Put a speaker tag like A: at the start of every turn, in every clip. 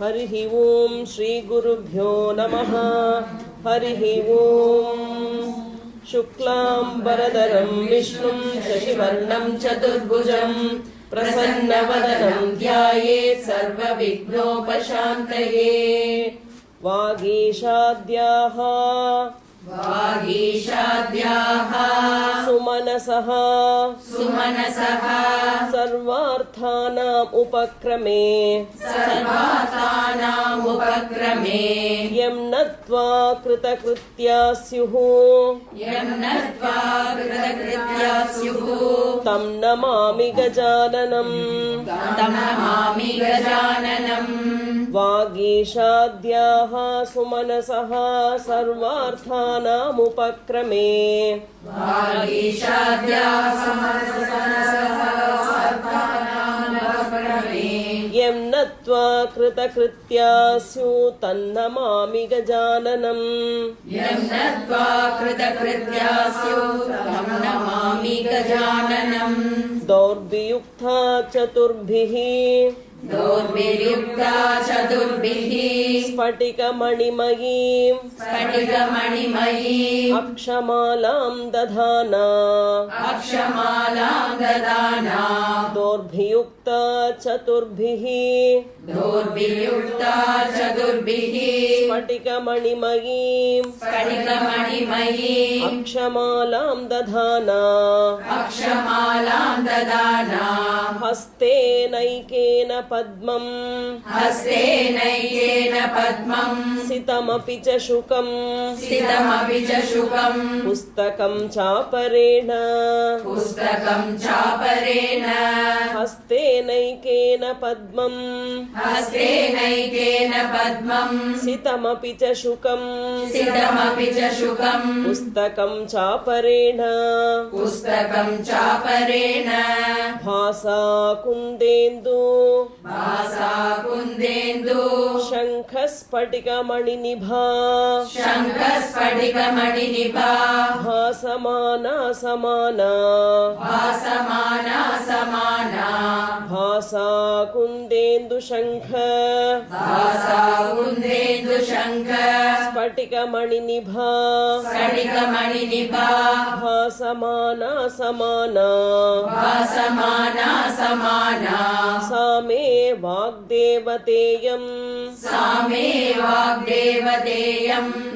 A: हरिः ओं श्री गुरुभ्यो नमः। हरिः ओं। शुक्लांबरधरं विष्णुं शशिवर्णं चतुर्भुजं प्रसन्नवदनं ध्यायेत् सर्वविघ्नोपशान्तये। वागीशाद्याः सुमनसः सर्वार्थानाम् उपक्रमे यं नत्वा कृतकृत्या स्युः तं नमामि गजाननम्। वागीशाद्याः सुमनसः सर्वार्थानाम् उपक्रमे यं नत्वा कृतकृत्या स्युः तन्नमामि गजाननम्। दौर्भियुक्ता चतुर्भिः स्फटिकमणिमयीं अक्षमालां दधाना। दौर्भियुक्ता चतुर्भिः स्फटिकमणिमयीं अक्षमालां दधाना। हस्तेनैकेन पद्मं सितमपि च शुकं पुस्तकं चापरेण हस्तेनैकेन पद्मं सितमपि च शुकं पुस्तकं चापरेण भासा कुन्देन्दु शङ्खस्फटिकमणिनिभा भासमाना समाना भासा कुन्देन्दु शङ्ख स्फटिकमणिनिभा भासमाना समाना सा मे वाग्देवतेयं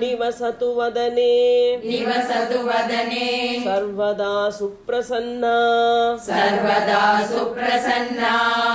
A: निवसतु वदने सर्वदा सुप्रसन्ना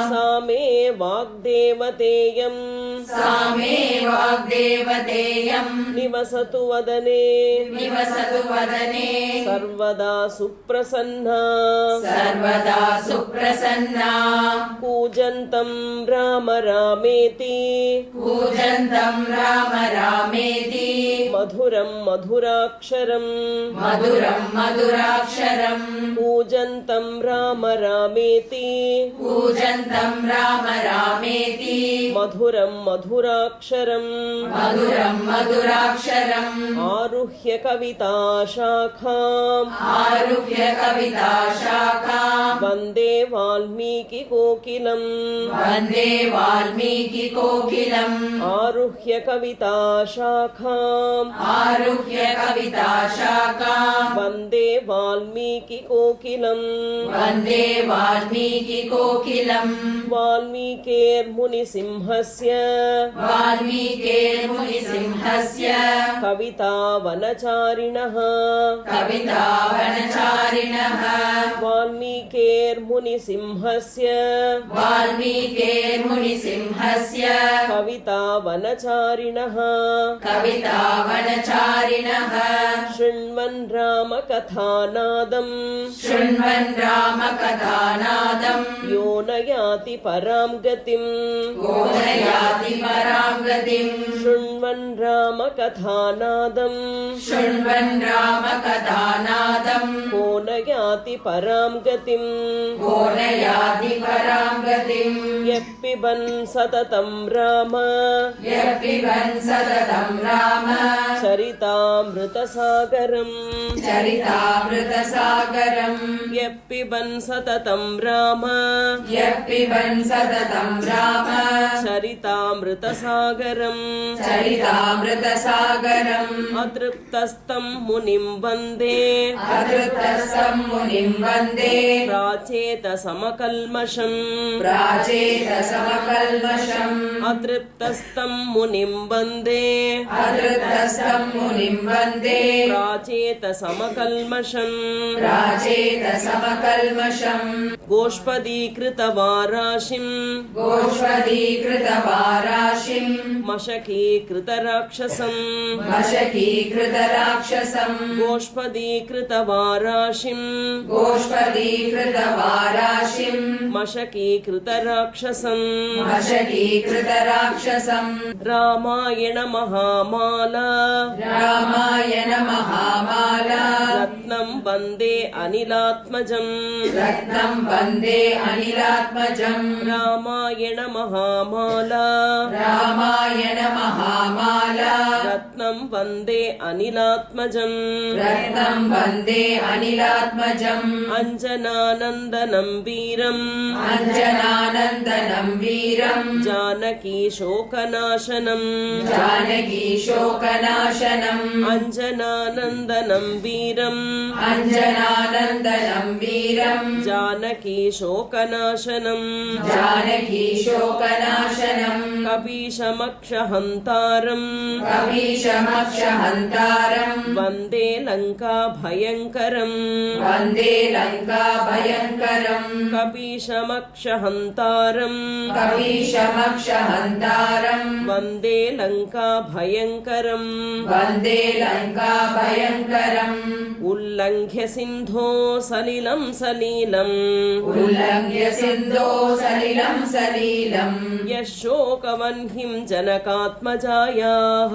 A: सा मे वाग्देवतेयं निवसतु वदने सर्वदा सुप्रसन्ना कूजन्तं राम रामेति मधुरं मधुराक्षरम् कूजन्तं राम रामेति मधुरं मधुराक्षरम् आरुह्य कविता शाखाम् वन्दे वाल्मीकि कोकिलम् आरुह्य कविता शाखाम् वन्दे वाल्मीकि कोकिलम् वाल्मीकेर्मुनिसिंहस्य कवितावनचारिणः वाल्मीकेर्मुनिसिंहस्य कवितावनचारिणः शृण्वन् रामकथानादम् यो न याति परां गतिम् शृण्वन् रामकथानादम् को न याति परां गतिम् यः पिबन् सततं राम चरितामृतसागरम् यः पिबन् सततं राम चरितामृतसागरम्
B: चरितामृतसागरम्
A: अतृप्तस्तं मुनिं वन्दे
B: अतृप्तस्तं मुनिं वन्दे
A: प्राचेतसमकल्मषम्
B: प्राचेतसमकल्मषम्
A: अतृप्तस्तं मुनिं वन्दे
B: अतृप्तस्तं मुनिं वन्दे
A: प्राचेतसमकल्मषम्
B: प्राचेतसमकल्मषम्
A: गोष्पदीकृतवाराशिं
B: गोष्पदीकृतवाराशिम्
A: मशकीकृतराक्षसम्
B: वशकीकृतराक्षसम्
A: गोष्पदीकृतवाराशिं
B: गोष्पदीकृतवाराशिम्
A: मशकीकृतराक्षसम्
B: वशकीकृतराक्षसम्
A: रामायण महामाला
B: रामायण महामाला
A: रत्नं वन्दे अनिलात्मजम्
B: रत्नं वन्दे अनिलात्मजम्
A: रामायण महामाला
B: रामायण महामाला
A: रत्नं वन्दे अनिलात्मजम्
B: रत्नं वन्दे अनिलात्मजम्
A: अञ्जनानन्दनं वीरम्
B: अञ्जनानन्दनं वीरम्
A: जानकी शोकनाशनम्
B: जानकी शोकनाशनम्
A: अञ्जनानन्दनं वीरम्
B: अञ्जनानन्दनं वीरम्
A: जानकी शोकनाशनम्
B: जानकी शोकनाशनम्
A: कपीशमक्षहन्तारम्
B: कपीशमक्षहन्तारम्
A: वन्दे लङ्काभयङ्करम्
B: वन्दे लङ्काभयङ्करम्
A: कपीशमक्षहन्तारम्
B: कपीशमक्षहन्तारम्
A: वन्दे लङ्काभयङ्करम्
B: वन्दे लङ्काभयङ्करम्
A: उल्लङ्घ्य सिन्धो सलिलं सलीलम्
B: उल्लङ्घ्य सिन्धो सलिलं सलीलम्
A: यशोकवह्निं जनकात्मजायाः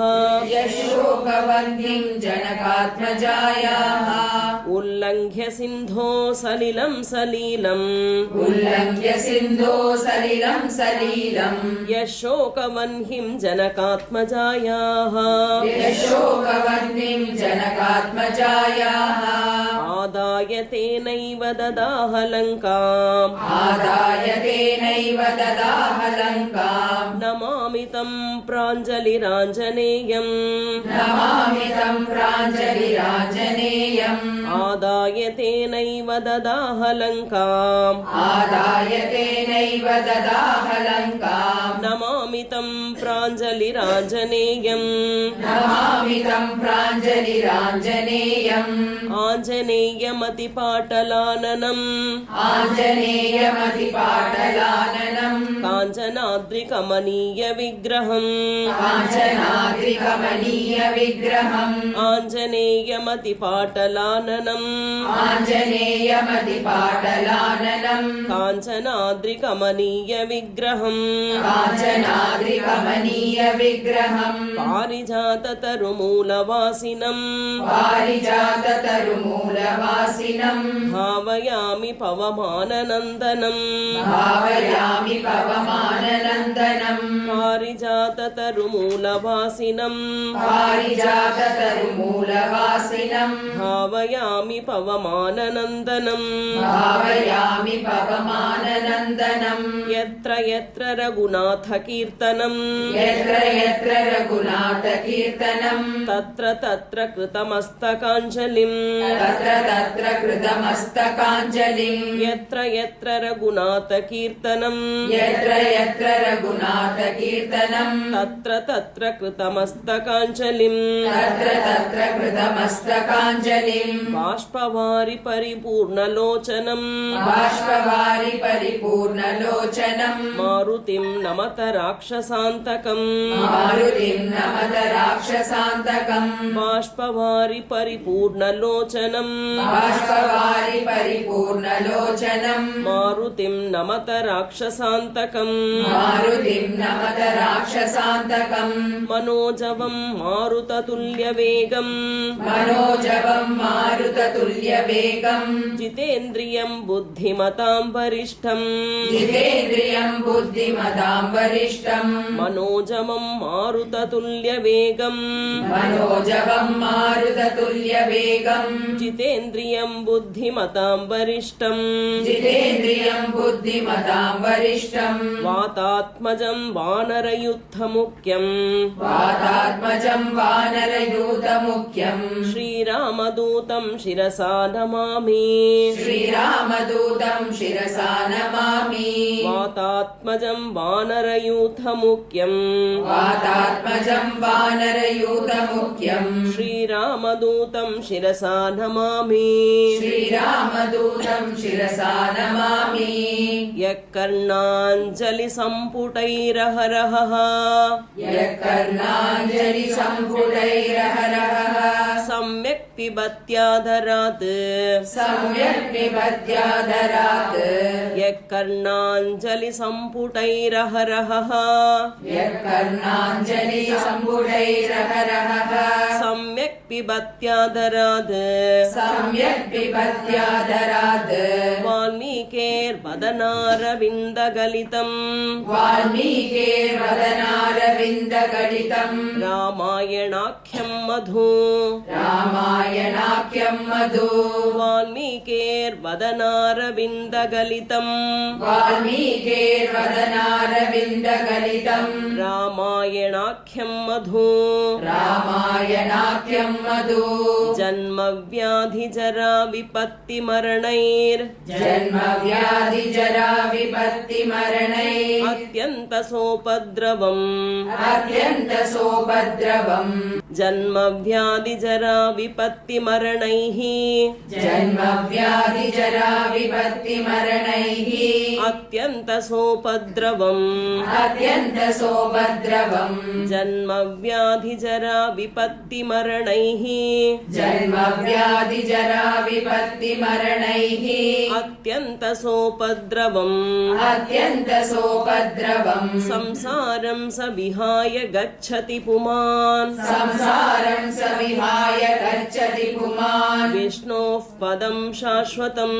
B: यशोकवह्निं जनकात्मजायाः
A: उल्लङ्घ्य सिन्धो सलिलं सलीलम्
B: उल्लङ्घ्य सिन्धो सलिलं सलीलम्
A: यशोकवह्निं जनकात्मजायाः
B: यशोकवह्निं जनकात्मजायाः
A: आदाय तेनैव ददाह लङ्काम्
B: आदाय तेनैव ददाह लङ्काम्
A: नमामि तं प्राञ्जलिराञ्जनेयम्
B: नमामि तं प्राञ्जलिराञ्जनेयम्
A: आदाय तेनैव ददाह लङ्काम्
B: आदाय तेनैव ददाह लङ्काम्
A: नमामि तं प्राञ्जलिराञ्जनेयम्
B: नमामि तं प्राञ्जलिराञ्जनेयम्
A: आञ्जनेयमतिपाटलाननम्
B: आञ्जनेयमतिपाटलाननम्
A: काञ्चनाद्रिकमनीयविग्रहम्
B: काञ्चनाद्रिकमनीयविग्रहम्
A: आञ्जनेयमतिपाटलाननम्
B: आञ्जनेयमतिपाटलाननम्
A: काञ्चनाद्रिकमनीयविग्रहम्
B: काञ्चनाद्रिकमनीयविग्रहम्
A: पारिजाततरुमूलवासिनम्
B: पारिजाततरुमूलवासिनम्
A: भावयामि पवमाननन्दनम्
B: भावयामि पवमाननन्दनम्
A: पारिजाततरुमूलवासिनम्
B: पारिजाततरुमूलवासिनम्
A: भावयामि पवमाननन्दनम्
B: भावयामि पवमाननन्दनम्
A: यत्र यत्र रघुनाथकीर्तनम्
B: यत्र यत्र रघुनाथकीर्तनम्
A: तत्र तत्र कृतमस्तकाञ्जलिम्
B: तत्र तत्र कृतमस्तकाञ्जलिम्
A: यत्र यत्र रघुनाथकीर्तनम्
B: यत्र यत्र रघुनाथकीर्तनम्
A: तत्र तत्र कृतमस्तकाञ्जलिम्
B: तत्र तत्र कृतमस्तकाञ्जलिम्
A: बाष्पवारि परिपूर्णलोचनम्
B: बाष्पवारि परिपूर्णलोचनम्
A: मारुतिं नमत राक्षसान्तकम्
B: मारुतिं नमत राक्षसान्तकम्
A: बाष्पवारि परिपूर्णलोचनम्
B: बाष्पवारि परिपूर्णलोचनम्
A: मारुतिं नमत राक्षसान्तकम्
B: मारुतिं नमत राक्षसान्तकम् राक्षसान्तकम्
A: मनोजवं मारुततुल्यवेगम्
B: मनोजवं मारुततुल्यवेगम्
A: जितेन्द्रियं बुद्धिमतां वरिष्ठम्
B: जितेन्द्रियं बुद्धिमतां वरिष्ठम्
A: मनोजवं मारुततुल्यवेगम्
B: मनोजवं मारुततुल्यवेगम्
A: जितेन्द्रियं बुद्धिमतां वरिष्ठम्
B: जितेन्द्रियं बुद्धिमतां वरिष्ठम्
A: वातात्मजं वानरयुद्धमुख्यम्
B: वातात्मजं वानरयूतमुख्यम्
A: श्रीरामदूतं शिरसा नमामि
B: श्रीरामदूतं शिरसा नमामि
A: वातात्मजं वानरयूथमुख्यम्
B: वातात्मजं वानरयूतमुख्यम्
A: श्रीरामदूतं शिरसा नमामि
B: श्रीरामदूतं शिरसा नमामि
A: यः कर्णाञ्जलिसम्पुटैरहरहः
B: यः कर्णाञ्जलिसम्पुटैरहरहः
A: सम्यक् पिबत्यादरात्
B: सम्यक् निपत्यादरात्
A: यः कर्णाञ्जलिसम्पुटैरहरहः
B: यः कर्णाञ्जलिसम्पुटैरहरहः
A: सम्यक् पिबत्यादरात्
B: सम्यक् पिबत्यादरात्
A: वाल्मीकेर्वदनारविन्दगलितम्
B: वाल्मीकेर्वदनारविन्दगलितम्
A: रामायणाख्यं मधु
B: रामायणाख्यं मधु
A: वाल्मीकेर्वदनारविन्दगलितम्
B: वाल्मीकेर्वदनारविन्दगलितम्
A: रामायणाख्यं मधु
B: रामायणाख्यं मधु
A: जन्मव्याधिजरा विपत्तिमरणैर्
B: जन्मव्याधिजरा विपत्तिमरणैः
A: अत्यन्तसोपद्रवम्
B: अत्यन्तसोपद्रवम्
A: जन्मव्याधिजरा विपत्तिमरणैः
B: जन्मव्याधिजरा विपत्तिमरणैः
A: अत्यन्तसोपद्रवम्
B: अत्यन्तसोपद्रवम्
A: जन्मव्याधिजरा विपत्तिमरणैः
B: जन्मव्याधिजरा विपत्तिमरणैः
A: अत्यन्तसोपद्रवम्
B: अत्यन्तसोपद्रवम्
A: संसारं स विहाय गच्छति पुमान्
B: संसारं स विहाय गच्छति पुमान्
A: विष्णोः पदं शाश्वतम्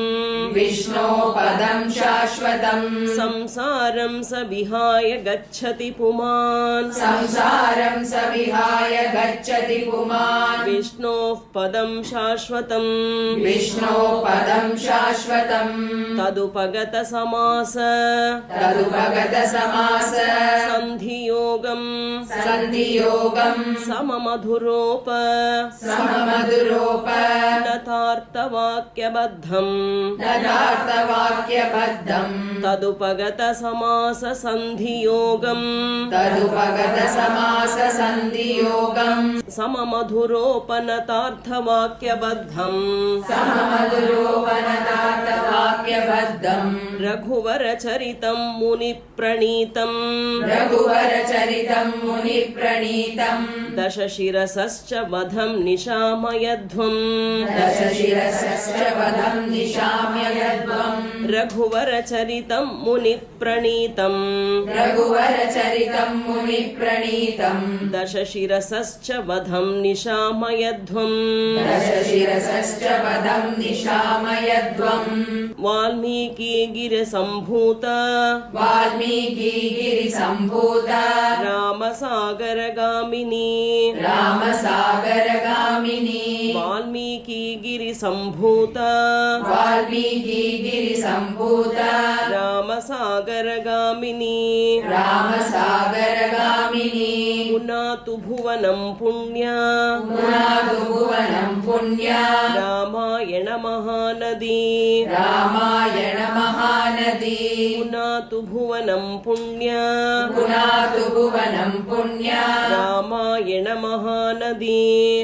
B: विष्णो पदं शाश्वतम्
A: संसारं स विहाय गच्छति पुमान्
B: संसारं स विहाय गच्छति पुमान्
A: विष्णोः पदं शाश्वतम्
B: विष्णो पदं शाश्वतम्
A: तदुपगतसमास
B: तदुपगतसमास
A: सन्धियोगम्
B: सन्धियोगम्
A: सममधुरोप
B: सममधुरोप
A: नतार्थवाक्यबद्धम्
B: तदार्थवाक्यबद्धम्
A: तदुपगतसमास सन्धियोगम्
B: तदुपगतसमास सन्धियोगम्
A: सममधुरोपनतार्थवाक्यबद्धम्
B: सममधुरोपनतार्थवाक्यबद्धम्
A: रघुवरचरितं मुनिप्रणीतम्
B: रघुवरचरितं मुनिप्रणीतम्
A: दशशिरसश्च वधं निशामयध्वम्
B: दशशिरसश्च वधं निशाम्ययध्वम्
A: रघुवरचरितं मुनिप्रणीतम्
B: रघुवरचरितं मुनिप्रणीतम्
A: दशशिरसश्च वधं निशामयध्वम्
B: दशशिरसश्च वधं निशामयध्वम्
A: वाल्मीकिगिरिसम्भूत
B: वाल्मीकिगिरिसम्भूत
A: रामसागरगामिनी
B: रामसागरगामिनी
A: वाल्मीकिगिरिसम्भूत
B: वाल्मीकिगिरिसम्भूत
A: रामसागरगामिनी
B: रामसागरगामिनी
A: पुनातु भुवनं पुण्या
B: पुनातु भुवनं पुण्या
A: रामायण महानदी
B: रामायण महानदी
A: पुनातु भुवनं पुण्या
B: पुनातु भुवनं पुण्या
A: रामायण महानदी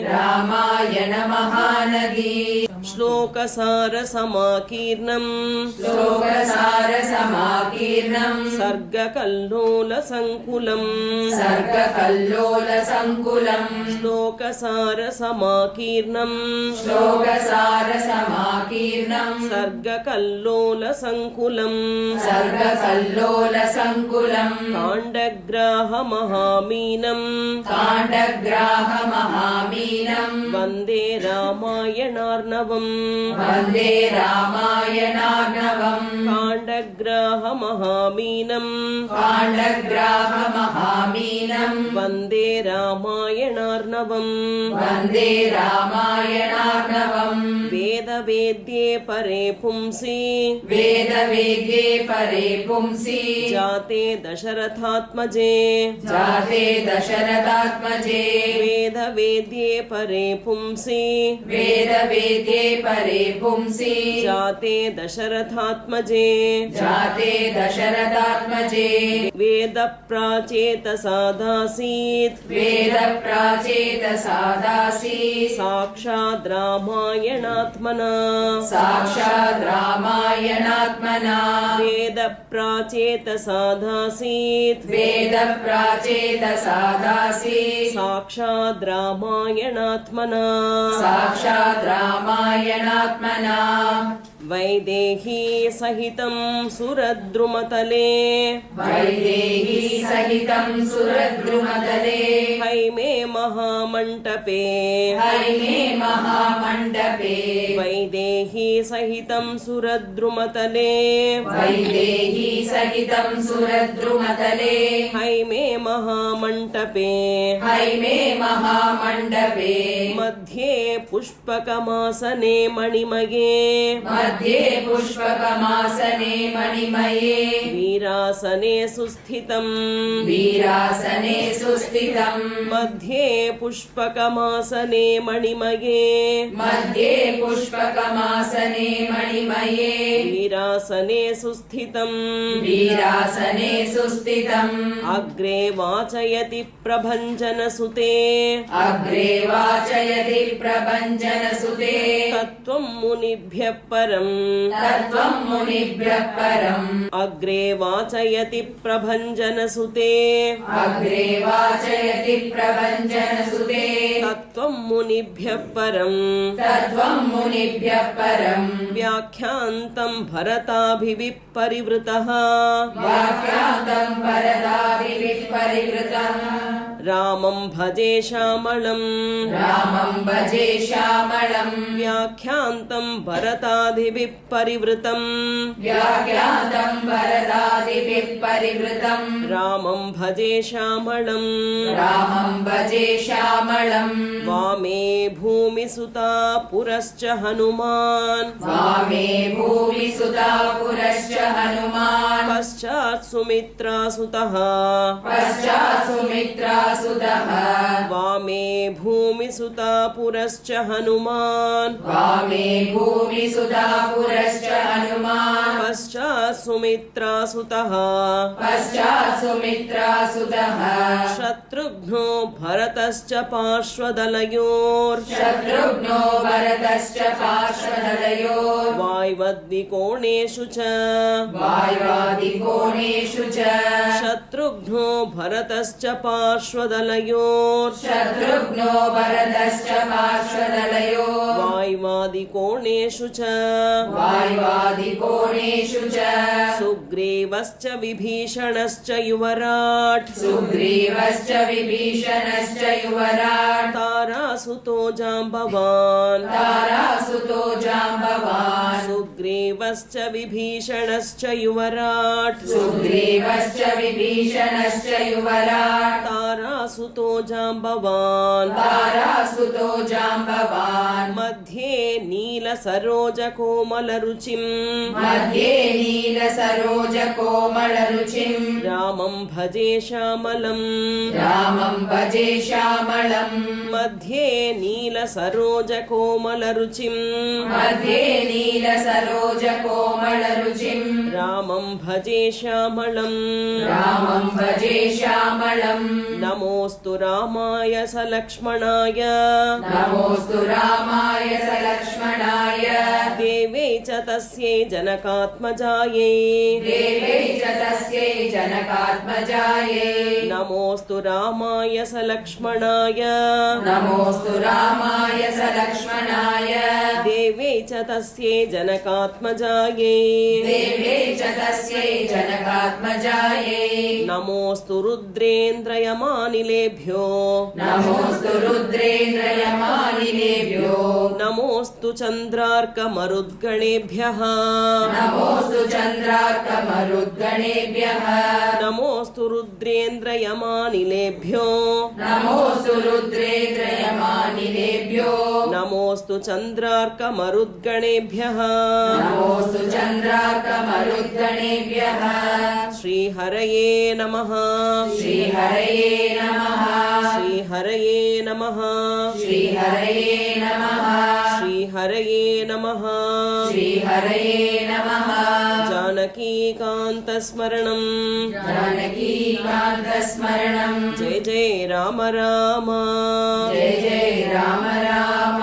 B: रामायण महानदी
A: श्लोकसारसमाकीर्णम्
B: श्लोकसारसमाकीर्णम्
A: सर्गकल्लोलसङ्कुलम्
B: सर्गकल्लोलसङ्कुलम्
A: श्लोकसारसमाकीर्णम्
B: श्लोकसारसमाकीर्णम्
A: सर्गकल्लोलसङ्कुलम्
B: सर्ग कल्लोलसङ्कुलम्
A: काण्डग्राहमहामीनम्
B: काण्डग्राहमहामीनम्
A: वन्दे रामायणार्णवम्
B: वन्दे रामायणार्णवम्
A: काण्डग्राहमहामीनम्
B: काण्डग्राहमहामीनम्
A: वन्दे रामायणार्णवम्
B: वन्दे रामायणार्णवम्
A: वेदवेद्ये परे पुंसि
B: वेदवेद्ये परे पुंसि
A: जाते दशरथात्मजे
B: जाते दशरथात्मजे
A: वेदवेद्ये परे पुंसि
B: वेदवेद्ये परे पुंसि
A: जाते दशरथात्मजे
B: जाते दशरथात्मजे
A: वेदप्राचेतसादासीत्
B: वेदप्राचेतसादासीत्
A: साक्षाद् रामायणात्मना
B: साक्षात् रामायणात्मना
A: वेदप्राचेतसादासीत्
B: वेदप्राचेतसादासीत्
A: साक्षाद् रामायणात्मना
B: साक्षात् रामायणात्मना
A: वैदेही सहितं सुरद्रुमतले
B: वैदेही सहितं सुरद्रुमतले
A: हैमे महामण्टपे
B: हैमे महामण्डपे
A: वैदेही सहितं सुरद्रुमतले
B: वैदेही सहितं सुरद्रुमतले
A: हैमे महामण्टपे
B: हैमे महामण्डपे
A: मध्ये पुष्पकमासने मणिमये
B: मध्ये पुष्पकमासने मणिमये
A: वीरासने सुस्थितम्
B: वीरासने सुस्थितम्
A: मध्ये पुष्पकमासने मणिमये
B: मध्ये पुष्पकमासने मणिमये
A: वीरासने सुस्थितम्
B: वीरासने सुस्थितम्
A: अग्रे वाचयति प्रभञ्जनसुते
B: अग्रे वाचयति प्रभञ्जनसुते
A: तत्त्वं मुनिभ्यः परम्
B: तत्त्वं मुनिभ्यः परम्
A: अग्रे वाचयति प्रभञ्जनसुते
B: अग्रे वाचयति प्रभञ्जनसुते
A: तत्त्वं मुनिभ्यः परम्
B: तत्त्वं मुनिभ्यः परम्
A: व्याख्यान्तं भरताभिविपरिवृतः
B: वाक्यान्तं भरताभिविपरिवृतम्
A: रामं भजे श्यामळम्
B: रामं भजे श्यामळम्
A: व्याख्यान्तं भरतादिविपरिवृतम्
B: व्याख्यान्तं भरतादिविपरिवृतम्
A: रामं भजे श्यामळम्
B: रामं भजे श्यामळम्
A: वामे भूमिसुता पुरश्च हनुमान्
B: वामे भूमिसुता पुरश्च हनुमान्
A: पश्चात् सुमित्रासुतः
B: पश्चात् सुमित्रासुतः
A: वामे भूमिसुता पुरश्च हनुमान्
B: वामे भूमिसुता पुरश्च हनुमान्
A: पश्चात् सुमित्रासुतः
B: पश्चात् सुमित्रासुतः
A: शत्रुघ्नो भरतश्च पार्श्वदलयोर्
B: शत्रुघ्नो भरतश्च पार्श्वदलयोर्
A: वाय्वद्विकोणेषु च
B: वायुवादिकोणेषु च
A: शत्रुघ्नो भरतश्च पार्श्वदलयोर्
B: शत्रुघ्नो भरतश्च पार्श्वदलयोर्
A: वाय्वादिकोणेषु च
B: वायुवादिकोणेषु च
A: सुग्रीवश्च विभीषणश्च युवराट्
B: सुग्रीवश्च विभीषणश्च युवराट्
A: तारासुतो जाम्बवान्
B: तारासुतो जाम्बवान्
A: सुग्रीवश्च विभीषणश्च युवराट्
B: सुग्रीवश्च विभीषणश्च युवराट्
A: तारासुतो जाम्बवान्
B: तारासुतो जाम्बवान्
A: मध्ये नीलसरोजकोमलरुचिम्
B: मध्ये नीलसरोजकोमलरुचिम्
A: रामं भजे श्यामलम्
B: रामं भजे श्यामळम्
A: मध्ये नीलसरोजकोमलरुचिम्
B: मध्ये नीलसरोजकोमलरुचिम्
A: रामं भजे श्यामलम्
B: रामं भजे श्यामळम्
A: नमो नमोऽस्तु रामाय सलक्ष्मणाय
B: नमोऽस्तु रामाय सलक्ष्मणाय
A: देवे च तस्यै जनकात्मजायै
B: देवे च तस्यै जनकात्मजायै
A: नमोऽस्तु रामाय सलक्ष्मणाय
B: नमोऽस्तु रामाय सलक्ष्मणाय
A: देवे च तस्यै जनकात्मजायै
B: देवे च तस्यै जनकात्मजायै
A: नमोऽस्तु रुद्रेन्द्रयमानिलेभ्यो
B: नमोऽस्तु रुद्रेन्द्रयमानिलेभ्यो
A: नमोऽस्तु चन्द्रार्कमरुद्गणेभ्यः
B: नमोऽस्तु चन्द्रार्कमरुद्गणेभ्यः
A: नमोऽस्तु रुद्रेन्द्रयमानिलेभ्यो
B: नमोऽस्तु रुद्रेन्द्रयमानिलेभ्यो
A: नमोऽस्तु चन्द्रार्कमरुद्गणेभ्यः
B: नमोऽस्तु चन्द्रार्कमरुद्गणेभ्यः
A: श्रीहरये नमः
B: श्रीहरये नमः
A: श्रीहरये नमः
B: श्रीहरये नमः
A: श्रीहरये नमः
B: श्रीहरये नमः
A: जानकीकान्तस्मरणम्
B: जानकीकान्तस्मरणम्
A: जय जय राम राम
B: जय जय राम राम